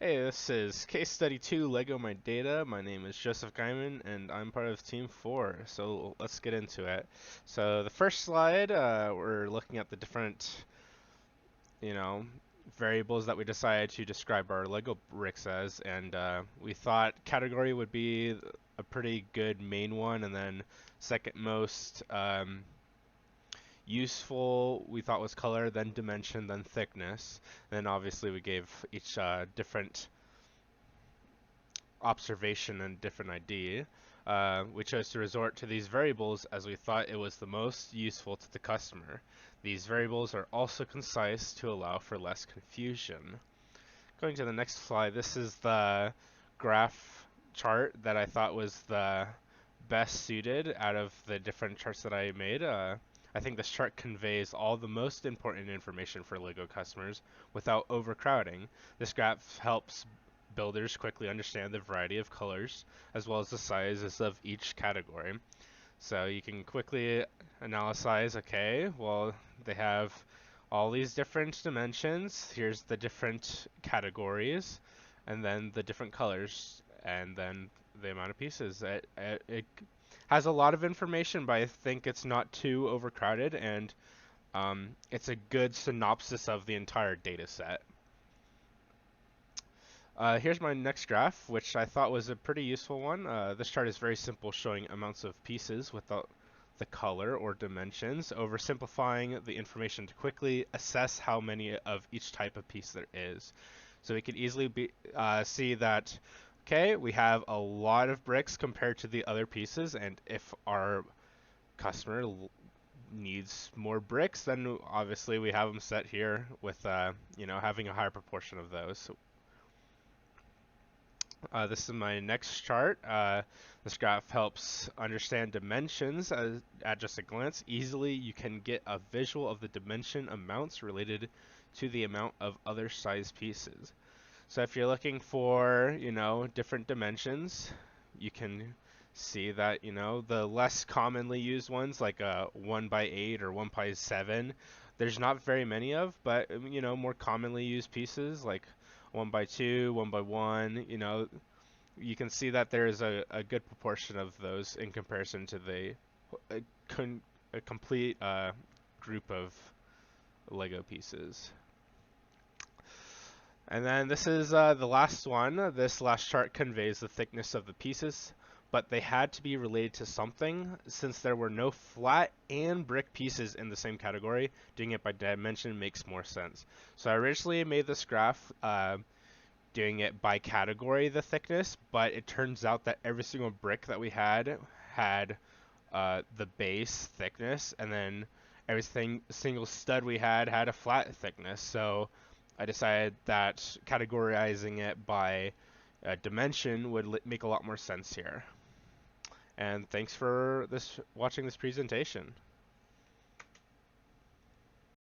Hey, this is Case Study 2 Lego My Data. My name is Joseph Guyman and I'm part of Team 4, so let's get into it. So the first slide, we're looking at the different, you know, variables that we decided to describe our Lego bricks as, and we thought category would be a pretty good main one, and then second most useful we thought was color, then dimension, then thickness. Then obviously we gave each different observation and different ID. We chose to resort to these variables as we thought it was the most useful to the customer. These variables are also concise to allow for less confusion. Going to the next slide, this is the graph chart that I thought was the best suited out of the different charts that I made. I think this chart conveys all the most important information for LEGO customers without overcrowding. This graph helps builders quickly understand the variety of colors as well as the sizes of each category. So you can quickly analyze, okay, well, they have all these different dimensions. Here's the different categories, and then the different colors, and then the amount of pieces. It has a lot of information, but I think it's not too overcrowded, and it's a good synopsis of the entire data set. Here's my next graph, which I thought was a pretty useful one. This chart is very simple, showing amounts of pieces without the color or dimensions, oversimplifying the information to quickly assess how many of each type of piece there is. So we can easily see that, okay, we have a lot of bricks compared to the other pieces, and if our customer needs more bricks, then obviously we have them set here with, having a higher proportion of those. This is my next chart. This graph helps understand dimensions at just a glance. Easily, you can get a visual of the dimension amounts related to the amount of other size pieces. So if you're looking for, different dimensions, you can see that, the less commonly used ones like 1 by 8 or 1 by 7, there's not very many of, but, more commonly used pieces like 1 by 2, 1 by 1, you can see that there is a good proportion of those in comparison to a, a complete group of Lego pieces. And then this is the last one. This last chart conveys the thickness of the pieces, but they had to be related to something. Since there were no flat and brick pieces in the same category, doing it by dimension makes more sense. So I originally made this graph doing it by category, the thickness, but it turns out that every single brick that we had the base thickness, and then every single stud we had a flat thickness. So I decided that categorizing it by dimension would make a lot more sense here. And thanks for watching this presentation.